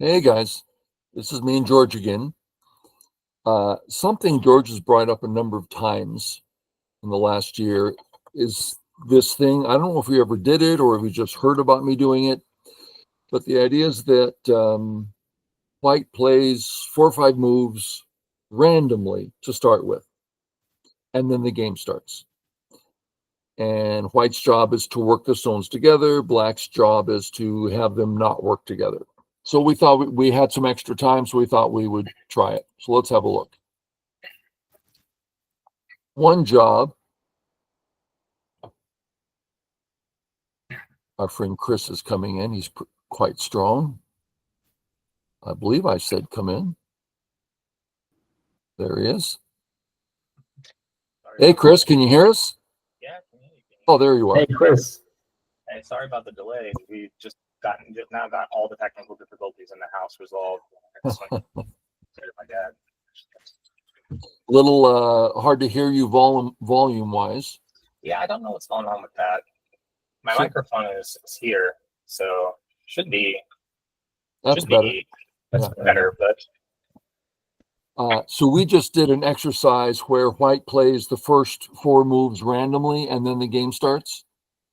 Hey guys, this is me and George again. Something George has brought up a number of times in the last year is this thing. I don't know if we ever did it or if we just heard about me doing it, but the idea is that White plays 4 or 5 moves randomly to start with, and then the game starts. And White's job is to work the stones together. Black's job is to have them not work together. So we thought we had some extra time, so we thought we would try it. So let's have a look. One job, our friend Chris is coming in. He's quite strong. I believe I said come in. There he is. Hey, Chris, can you hear us? Yeah, I can hear you. Oh, there you are. Hey, Chris. Hey, sorry about the delay. We just now got all the technical difficulties in the house resolved. Sorry to my dad. Little hard to hear you volume-wise. Yeah, I don't know what's going on with that. My So- microphone is here, so should be That's better. That's better, but So we just did an exercise where White plays the first 4 moves randomly, and then the game starts.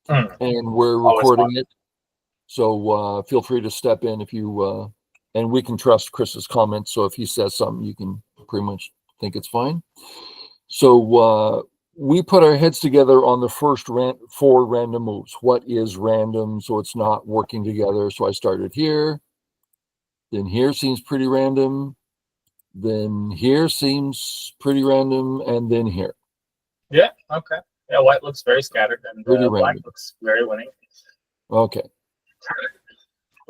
And we're Always recording fun. it. So feel free to step in if you, and we can trust Chris's comments. So if he says something, you can pretty much think it's fine. So we put our heads together on the first 4 random moves. What is random? So it's not working together. So I started here. Then here seems pretty random. Then here seems pretty random. And then here. yeah, okay. Yeah, white looks very scattered, and Pretty black random. looks very winning. Okay.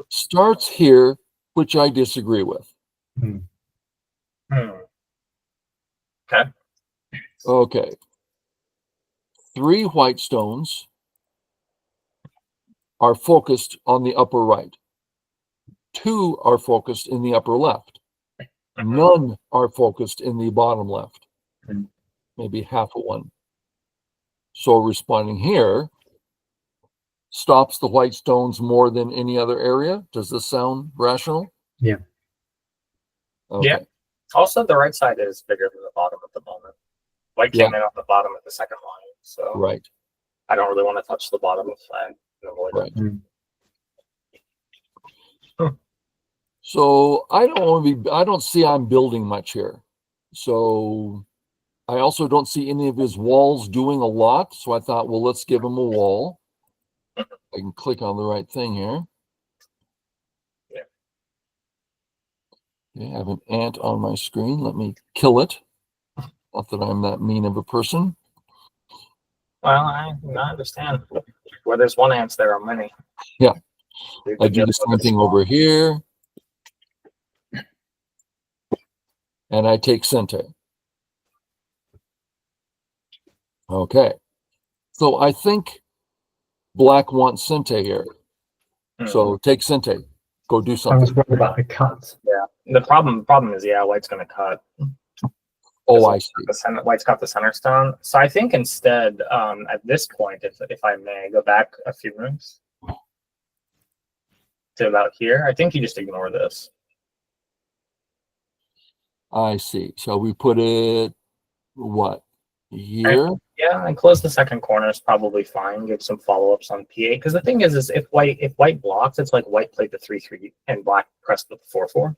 Starts here, which I disagree with. Okay. Okay. 3 white stones are focused on the upper right. 2 are focused in the upper left. None are focused in the bottom left. Maybe half of one. So responding here stops the white stones more than any other area. Does this sound rational? Yeah. Okay. Yeah. Also, the right side is bigger than the bottom at the moment. White came in on the bottom of the second line, so Right. I don't really want to touch the bottom if I can avoid Right. it. So I don't see I'm building much here. So I also don't see any of his walls doing a lot. So I thought, well, let's give him a wall. I can click on the right thing here. Yeah. Okay, I have an ant on my screen. Let me kill it. Not that I'm that mean of a person. Well, I understand. Where there's one ant, there are many. Yeah. You I could do the just same thing over here. And I take Sente. Okay. So I think black wants Sente here. So take Sente. Go do I was something. worried about the cut. Yeah. The problem is, yeah, white's going to cut. Oh, I see. White's got the center stone. So I think instead, at this point, if I may go back a few moves to about here, I think you just ignore this. I see. Shall we put it, what, here? Yeah, and close the second corner is probably fine. Give some follow-ups on PA. Because the thing is if white blocks, it's like white played the 3-3 and black pressed the 4-4.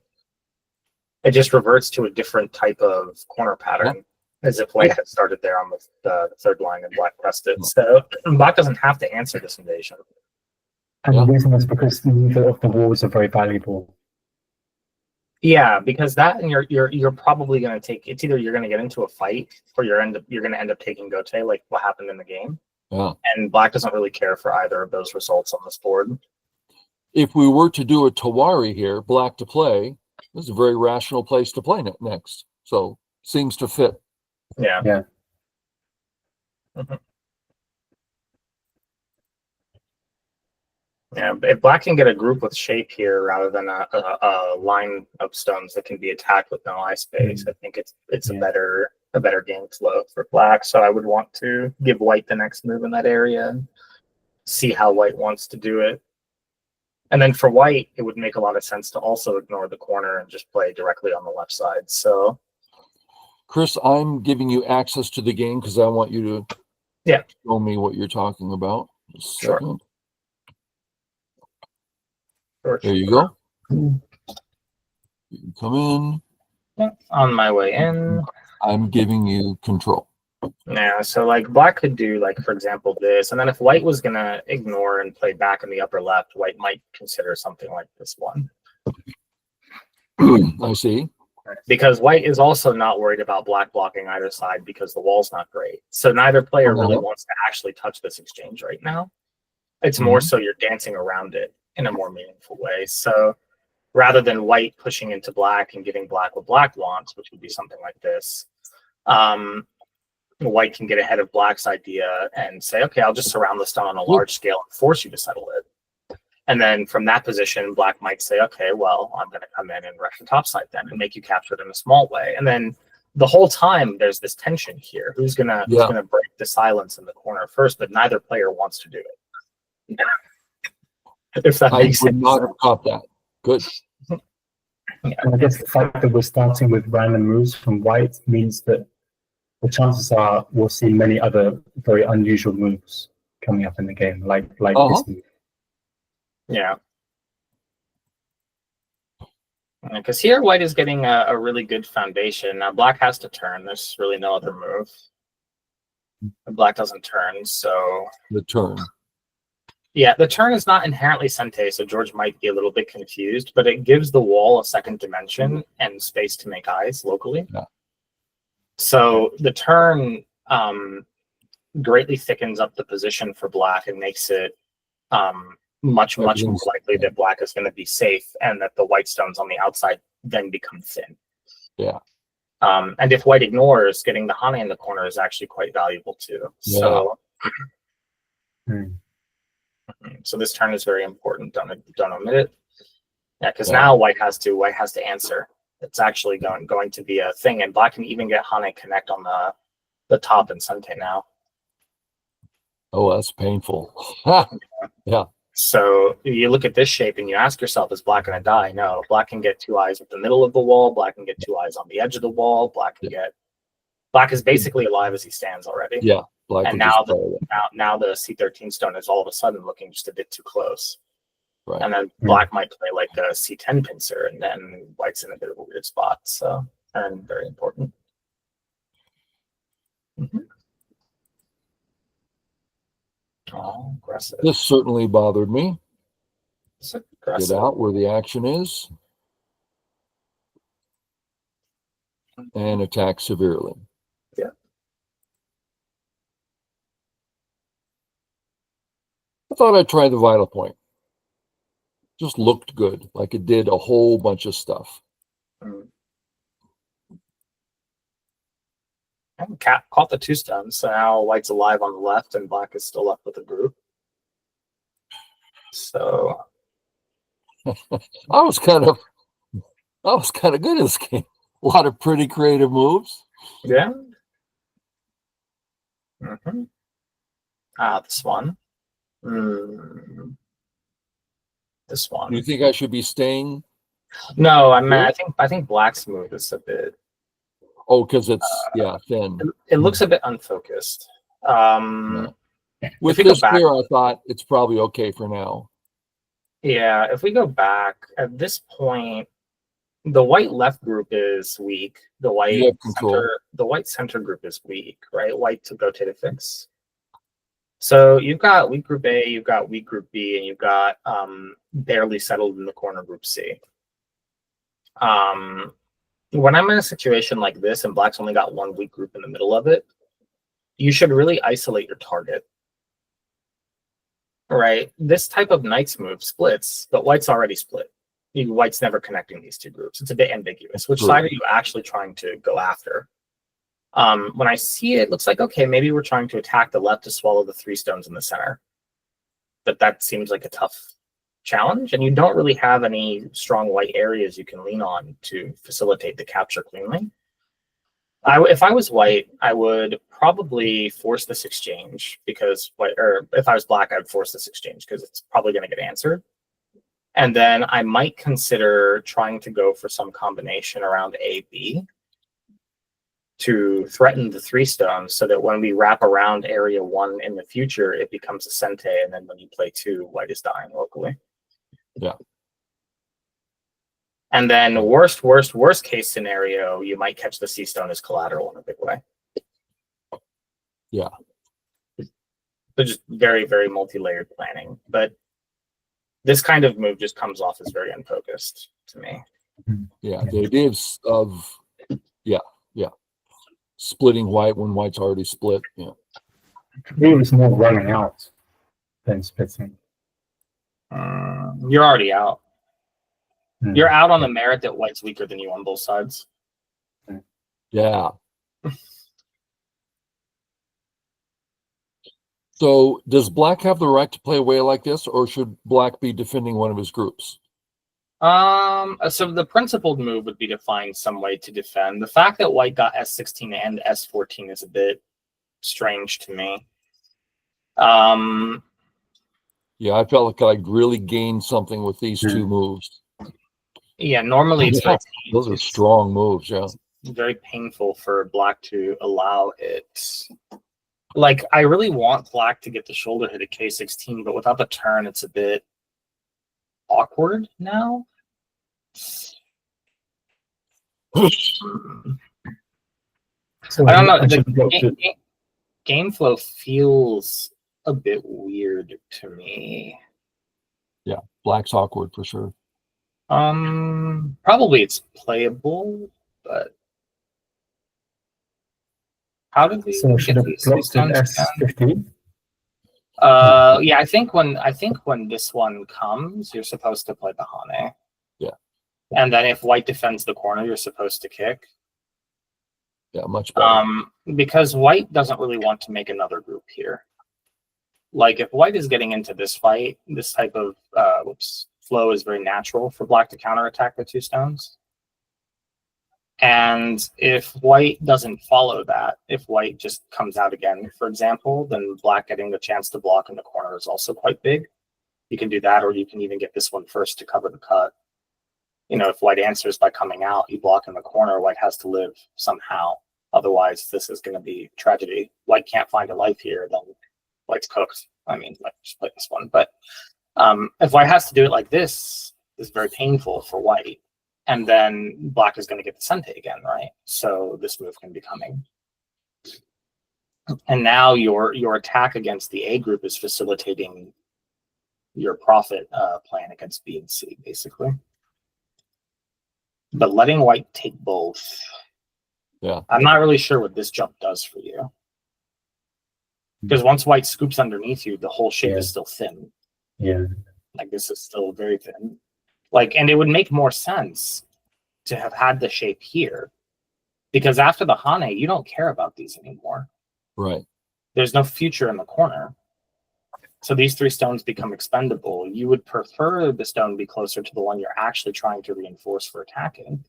It just reverts to a different type of corner pattern, as if white had started there on the third line and black pressed it. So black doesn't have to answer this invasion. And the reason is because neither of the walls are very valuable. Yeah, because that and you're probably going to take, it's either you're going to get into a fight or you're going to end up taking Gote, like what happened in the game. Yeah. And black doesn't really care for either of those results on this board. If we were to do a Tawari here, black to play, this is a very rational place to play next. So seems to fit. Yeah. Yeah. Yeah, if black can get a group with shape here rather than a line of stones that can be attacked with no eye space, I think it's a better game flow for black. So I would want to give white the next move in that area and see how white wants to do it. And then for white, it would make a lot of sense to also ignore the corner and just play directly on the left side. So, Chris, I'm giving you access to the game because I want you to show me what you're talking about. Just a Sure. second. Sure. There you go. You can come in. Yeah, on my way in. I'm giving you control. Yeah, so like black could do like, for example, this, and then if white was gonna ignore and play back in the upper left, white might consider something like this one. I see. Because white is also not worried about black blocking either side because the wall's not great. So neither player really wants to actually touch this exchange right now. It's more so you're dancing around it in a more meaningful way. So rather than white pushing into black and giving black what black wants, which would be something like this, white can get ahead of black's idea and say, okay, I'll just surround the stone on a large scale and force you to settle it. And then from that position, black might say, okay, well, I'm going to come in and wreck the top side then and make you capture it in a small way. And then the whole time there's this tension here. Who's gonna break the silence in the corner first? But neither player wants to do it. If that makes sense. I would not have caught that. Good. And I guess the fact that we're starting with random moves from white means that the chances are we'll see many other very unusual moves coming up in the game, like this move. Yeah. Because here white is getting a really good foundation. Now black has to turn. There's really no other move. Black doesn't turn, so... The turn. Yeah, the turn is not inherently sente, so George might be a little bit confused, but it gives the wall a second dimension and space to make eyes locally. Yeah. So the turn greatly thickens up the position for black and makes it much more likely that black is going to be safe and that the white stones on the outside then become thin. Yeah. And if white ignores, getting the Hane in the corner is actually quite valuable too. So, so this turn is very important. Don't omit it. Yeah, because now white has to answer. It's actually going to be a thing, and black can even get Hane connect on the top and sente now. Oh, that's painful. Yeah. So you look at this shape and you ask yourself, is black going to die? No, black can get two eyes at the middle of the wall. Black can get two eyes on the edge of the wall. Black is basically alive as he stands already. Yeah. Black and now the C13 stone is all of a sudden looking just a bit too close. Right. And then black might play like a C10 pincer, and then white's in a bit of a weird spot. So, and very important. Oh, aggressive. This certainly bothered me. Aggressive. Get out where the action is and attack severely. Yeah. I thought I'd try the vital point. Just looked good, like it did a whole bunch of stuff. And Cat caught the two stones, so now white's alive on the left and black is still up with the group. So I was kind of good at this game. A lot of pretty creative moves. Yeah. This one. This one. Do you think I should be staying? No, I think black's move is a bit. Oh, because it's thin. It looks a bit unfocused. With this here, I thought it's probably okay for now. Yeah, if we go back at this point, the white left group is weak. The white center group is weak, right? White to rotated fix. So you've got weak group A, you've got weak group B, and you've got barely settled in the corner group C. When I'm in a situation like this and black's only got one weak group in the middle of it, you should really isolate your target. Right? This type of knight's move splits, but white's already split. White's never connecting these two groups. It's a bit ambiguous. Which side are you actually trying to go after? When I see it, it looks like, okay, maybe we're trying to attack the left to swallow the three stones in the center. But that seems like a tough challenge, and you don't really have any strong white areas you can lean on to facilitate the capture cleanly. If I was white, I would probably force this exchange because if I was black, I would force this exchange because it's probably going to get answered. And then I might consider trying to go for some combination around A, B to threaten the 3 stones so that when we wrap around area 1 in the future, it becomes a Sente, and then when you play 2, white is dying locally. Yeah. And then worst case scenario, you might catch the C stone as collateral in a big way. Yeah. So just very, very multi-layered planning. But this kind of move just comes off as very unfocused to me. Yeah, the idea of splitting white when white's already split. Yeah. To me, it was more running out than splitting. You're already out. You're out on the merit that white's weaker than you on both sides. Yeah. So does black have the right to play away like this, or should black be defending one of his groups? So the principled move would be to find some way to defend. The fact that white got S16 and S14 is a bit strange to me. Yeah, I felt like I'd really gained something with these 2 moves. Yeah, normally it's very, Those are strong moves, yeah. very painful for black to allow it. Like, I really want black to get the shoulder hit at K16, but without the turn, it's a bit awkward now. So I don't know. The game flow feels a bit weird to me. Yeah, black's awkward for sure. Probably it's playable, but how did we So should get have these blocked stones at down? S15? Yeah, I think when this one comes, you're supposed to play the Hane. Yeah. And then if white defends the corner, you're supposed to kick. Yeah, much better. Because white doesn't really want to make another group here. Like, if white is getting into this fight, this type of flow is very natural for black to counterattack the 2 stones. And if white doesn't follow that, if white just comes out again, for example, then black getting the chance to block in the corner is also quite big. You can do that, or you can even get this one first to cover the cut. You know, if white answers by coming out, you block in the corner, white has to live somehow. Otherwise, this is going to be tragedy. White can't find a life here, then white's cooked. I mean, like, just play this one. But if white has to do it like this, it's very painful for white. And then black is going to get the Sente again, right? So this move can be coming. And now your attack against the A group is facilitating your profit plan against B and C, basically. But letting white take both. Yeah. I'm not really sure what this jump does for you. Because once white scoops underneath you, the whole shape is still thin. Yeah. Like, this is still very thin. Like, and it would make more sense to have had the shape here. Because after the Hane, you don't care about these anymore. Right. There's no future in the corner. So these 3 stones become expendable. You would prefer the stone be closer to the one you're actually trying to reinforce for attacking,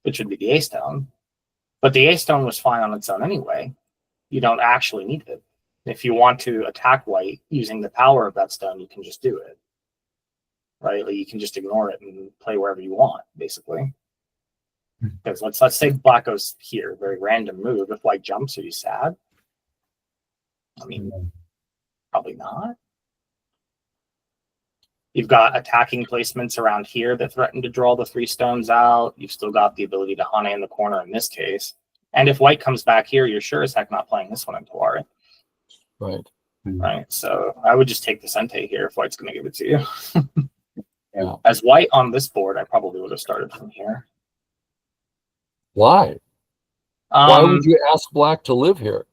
which would be the A stone. But the A stone was fine on its own anyway. You don't actually need it. If you want to attack white using the power of that stone, you can just do it. Right? Like, you can just ignore it and play wherever you want, basically. Because let's say black goes here, very random move. If white jumps, are you sad? I mean, probably not. You've got attacking placements around here that threaten to draw the 3 stones out. You've still got the ability to Hane in the corner in this case. And if white comes back here, you're sure as heck not playing this one in Tawari. Right. Right. So I would just take the Sente here if white's going to give it to you. Yeah. As white on this board, I probably would have started from here. Why? Why would you ask black to live here?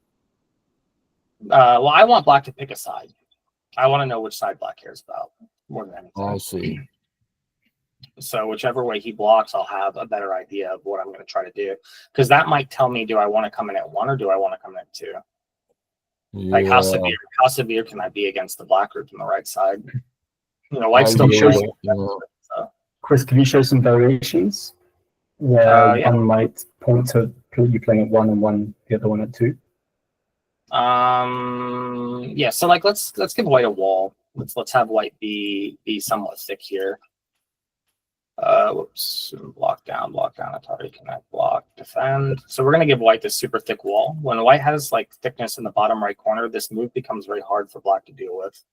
Well, I want black to pick a side. I want to know which side black cares about more than anything. I see. So whichever way he blocks, I'll have a better idea of what I'm going to try to do. Because that might tell me, do I want to come in at 1 or do I want to come in at 2? Yeah. Like, how severe can I be against the black group on the right side? You know, white's I still will, showing. So. Chris, can you show some variations where one might point to you playing at 1 and one the other one at 2? Yeah. So like, let's give white a wall. let's have white be somewhat thick here. Whoops, block down, Atari connect, block, defend. So we're going to give white this super thick wall. When white has like thickness in the bottom right corner, this move becomes very hard for black to deal with.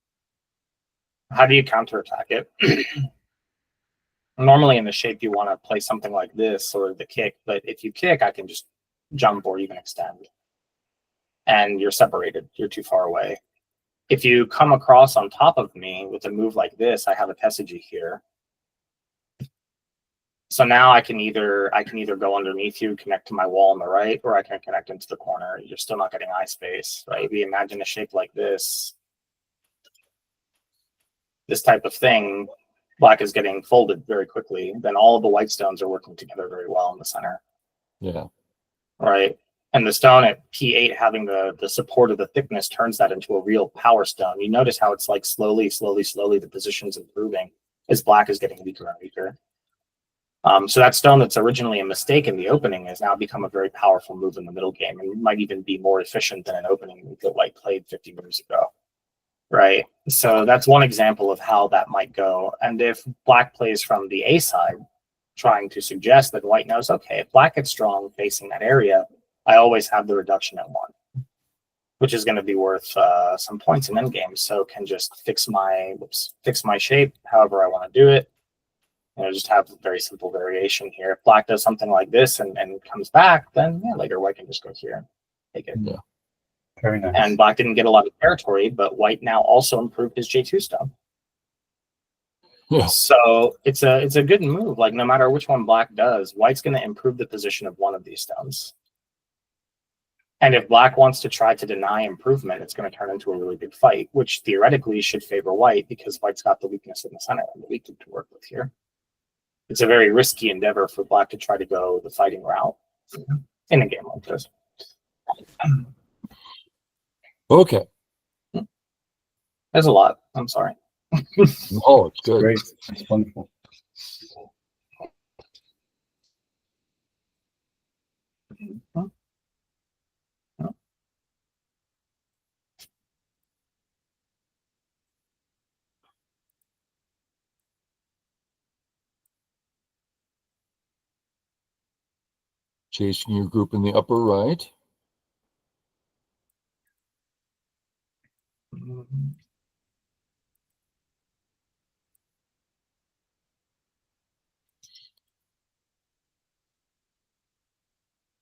How do you counterattack it? Normally in the shape, you want to play something like this or the kick, but if you kick, I can just jump or even extend. And you're separated, you're too far away. If you come across on top of me with a move like this, I have a Tesuji here. So now I can either go underneath you, connect to my wall on the right, or I can connect into the corner. You're still not getting eye space, right? We imagine a shape like this type of thing, black is getting folded very quickly. Then all of the white stones are working together very well in the center. Yeah. Right. And the stone at P8 having the support of the thickness turns that into a real power stone. You notice how it's like slowly the position's improving as black is getting weaker and weaker. So that stone that's originally a mistake in the opening has now become a very powerful move in the middle game, and might even be more efficient than an opening move that white played 50 moves ago. Right. So that's one example of how that might go. And if black plays from the A side, trying to suggest that white knows, okay, if black gets strong facing that area, I always have the reduction at 1, which is going to be worth some points in endgame. So can just fix my shape however I want to do it. Just have a very simple variation here. If black does something like this and comes back, then yeah, later white can just go here and take it. Yeah. Very nice. And black didn't get a lot of territory, but white now also improved his J2 stone. Yeah. So it's a good move. Like no matter which one black does, white's going to improve the position of one of these stones. And if black wants to try to deny improvement, it's going to turn into a really big fight, which theoretically should favor white because white's got the weakness in the center and the weakness to work with here. It's a very risky endeavor for black to try to go the fighting route in a game like this. Okay. There's a lot. I'm sorry. Oh, it's good. Great. It's wonderful. Chasing your group in the upper right.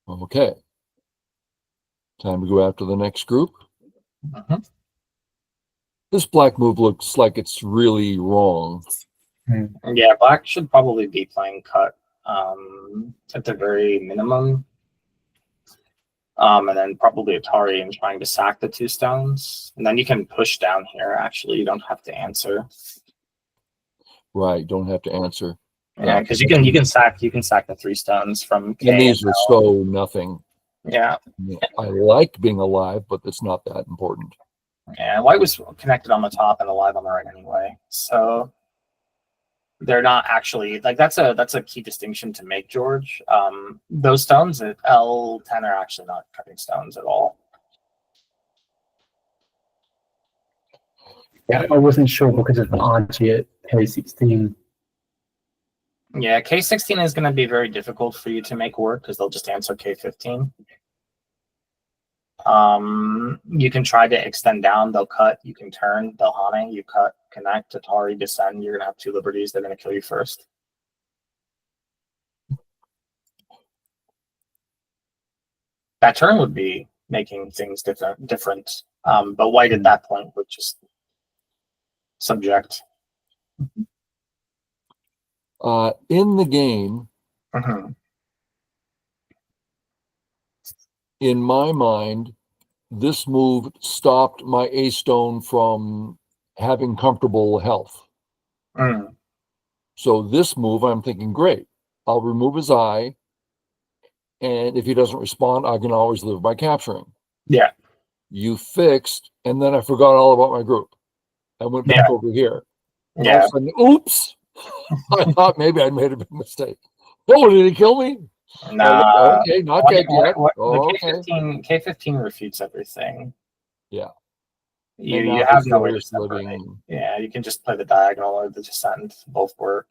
Okay. Time to go after the next group. This black move looks like it's really wrong. Yeah, black should probably be playing cut at the very minimum. And then probably Atari and trying to sack the 2 stones. And then you can push down here, actually. You don't have to answer. Right, don't have to answer. Yeah, because you can sack the 3 stones from K And these are so nothing. Yeah. I like being alive, but it's not that important. Yeah, white was connected on the top and alive on the right anyway. So they're not actually like that's a key distinction to make, George. Those stones at L10 are actually not cutting stones at all. Yeah, I wasn't sure because of the RG at K16. Yeah, K16 is going to be very difficult for you to make work because they'll just answer K15. You can try to extend down, they'll cut, you can turn, they'll hane, you cut, connect, Atari, descend, you're gonna have 2 liberties, they're gonna kill you first. That turn would be making things different. But white at that point would just subject. In the game, in my mind, this move stopped my A stone from having comfortable health. So this move, I'm thinking, great, I'll remove his eye, and if he doesn't respond, I can always live by capturing. Yeah. You fixed, and then I forgot all about my group. I went back over here. And all of a sudden, oops! I thought maybe I made a big mistake. Oh, did he kill me? Nah. Okay, not dead yet. K15 refutes everything. Yeah. And now You have the no way other to is separate. living. Yeah, you can just play the diagonal or the descent. Both work.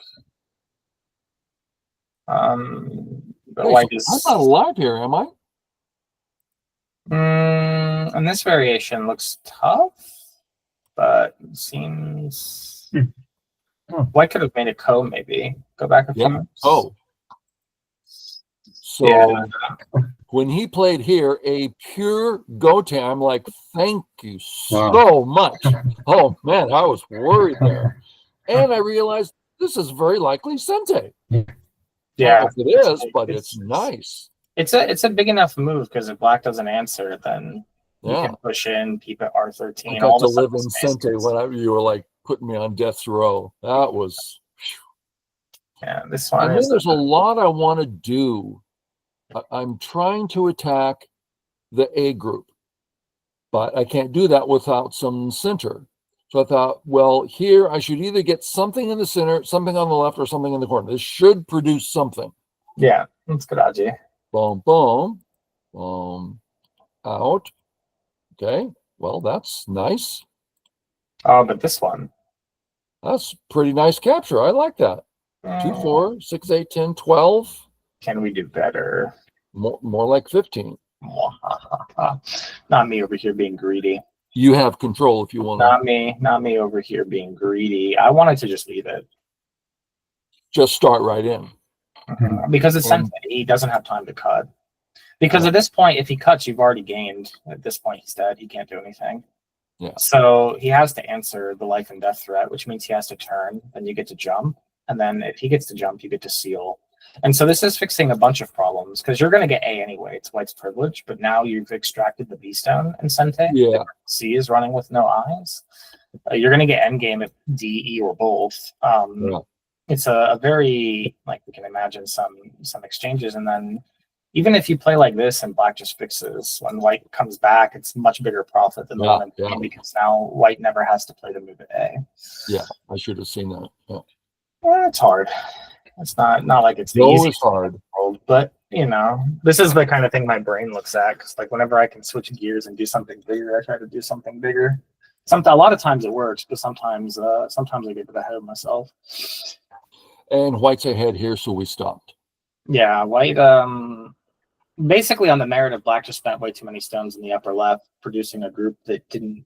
But Hey, white so is. I'm not alive here, am I? And this variation looks tough, but it seems white could have made a ko maybe. Go back a few Yeah. minutes. Oh. So Yeah. when he played here, a pure gote, I'm like, thank you Wow. so much. Oh man, I was worried there. And I realized this is very likely Sente. I Yeah. don't know if it is, but it's nice. It's a big enough move because if black doesn't answer, then you Yeah. can push in, keep it I R13. got All to the live in spaces. Sente when you were like putting me on death's row. That was. Yeah, this one And then is. there's a lot I want to do. I'm trying to attack the A group, but I can't do that without some center. So I thought, well, here I should either get something in the center, something on the left, or something in the corner. This should produce something. Yeah, that's good idea. Boom, boom, boom, out. Okay, well, that's nice. Oh, but this one. That's pretty nice capture. I like that. 2, 4, 6, 8, 10, 12. Can we do better? More like 15. Not me over here being greedy. You have control if you want to. Not me over here being greedy. I wanted to just leave it. Just start right in. Because it's Sente, he doesn't have time to cut. Because at this point, if he cuts, you've already gained. At this point, he's dead. He can't do anything. Yeah. So he has to answer the life and death threat, which means he has to turn. Then you get to jump. And then if he gets to jump, you get to seal. And so this is fixing a bunch of problems because you're going to get A anyway. It's white's privilege. But now you've extracted the B stone in Sente. Yeah. C is running with no eyes. You're going to get endgame at D, E, or both. Yeah. It's a very, like, we can imagine some exchanges. And then even if you play like this and black just fixes, when white comes back, it's much bigger profit than the one in game because now white never has to play the move at A. Yeah, I should have seen that. Yeah. Well, it's hard. It's not like it's the It's easiest hard. world, but you know, this is the kind of thing my brain looks at. Because like whenever I can switch gears and do something bigger, I try to do something bigger. A lot of times it works, but sometimes I get ahead of myself. And white's ahead here, so we stopped. Yeah, white. Basically, on the merit of black, just spent way too many stones in the upper left, producing a group that didn't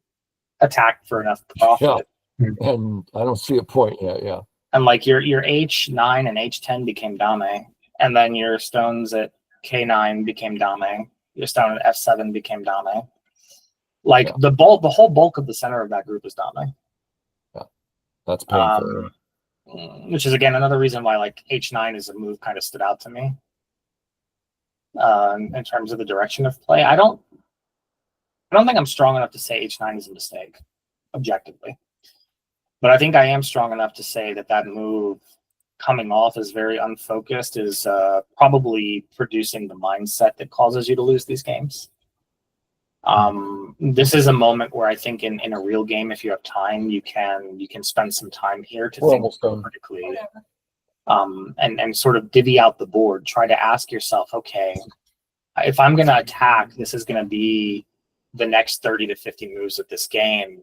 attack for enough profit. Yeah. And I don't see a point yet. Yeah. And like your H9 and H10 became Dame, and then your stones at K9 became Dame. Your stone at F7 became Dame. Like the whole bulk of the center of that group is Dame. Yeah, that's painful. Which is again another reason why like H9 is a move kind of stood out to me. In terms of the direction of play, I don't think I'm strong enough to say H9 is a mistake, objectively. But I think I am strong enough to say that move coming off as very unfocused is probably producing the mindset that causes you to lose these games. This is a moment where I think in a real game, if you have time, you can spend some time here to think critically, and sort of divvy out the board. Try to ask yourself, okay, if I'm going to attack, this is going to be the next 30 to 50 moves of this game.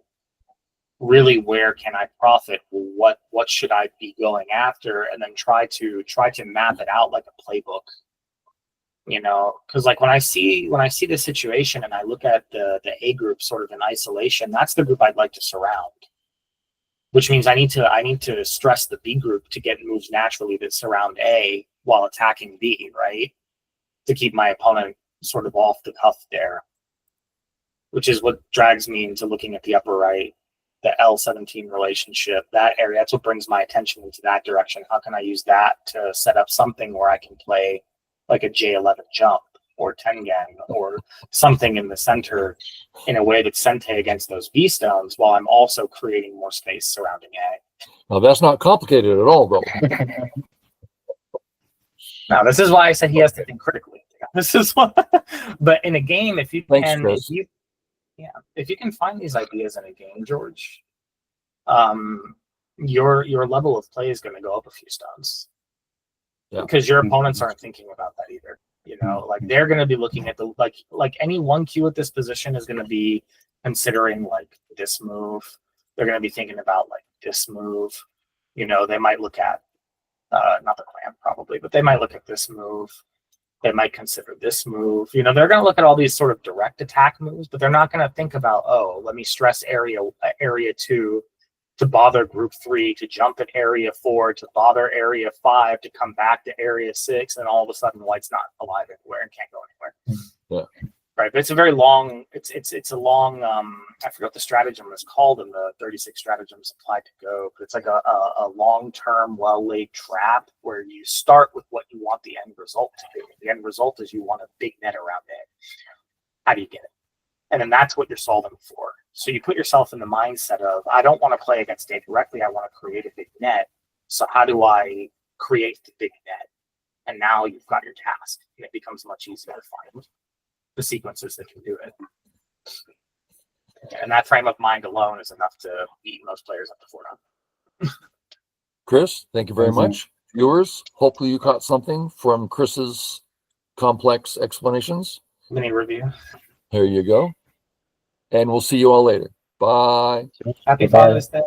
Really, where can I profit? What should I be going after? And then try to map it out like a playbook. You know, because like when I see the situation and I look at the A group sort of in isolation, that's the group I'd like to surround. Which means I need to stress the B group to get moves naturally that surround A while attacking B, right? To keep my opponent sort of off the cuff there. Which is what drags me into looking at the upper right, the L17 relationship, that area. That's what brings my attention into that direction. How can I use that to set up something where I can play like a J11 jump or Tengen or something in the center in a way that's Sente against those B stones while I'm also creating more space surrounding A. Now, that's not complicated at all, though. Now, this is why I said he has to think critically. This is why. But in a game, if you can find these ideas in a game, George, your level of play is going to go up a few stones. Yeah. Because your opponents aren't thinking about that either. You know, like they're going to be looking at the like any 1Q at this position is going to be considering like this move. They're going to be thinking about like this move. You know, they might look at not the clan probably, but they might look at this move. They might consider this move. You know, they're going to look at all these sort of direct attack moves, but they're not going to think about, oh, let me stress area 2 to bother group 3, to jump at area 4, to bother area 5, to come back to area 6, and all of a sudden white's not alive anywhere and can't go anywhere. Yeah. Right, but it's a very long. It's a long. I forgot the stratagem is called in the 36 stratagems applied to Go, but it's like a long-term, well-laid trap where you start with what you want the end result to be. The end result is you want a big net around it. How do you get it? And then that's what you're solving for. So you put yourself in the mindset of, I don't want to play against it directly. I want to create a big net. So how do I create the big net? And now you've got your task, and it becomes much easier to find the sequences that can do it. And that frame of mind alone is enough to beat most players up to 4-0. Chris, thank you very Thank you. much. Viewers, hopefully you caught something from Chris's complex explanations. Mini review. Here you go. And we'll see you all later. Bye. Happy Bye-bye. Father's Day.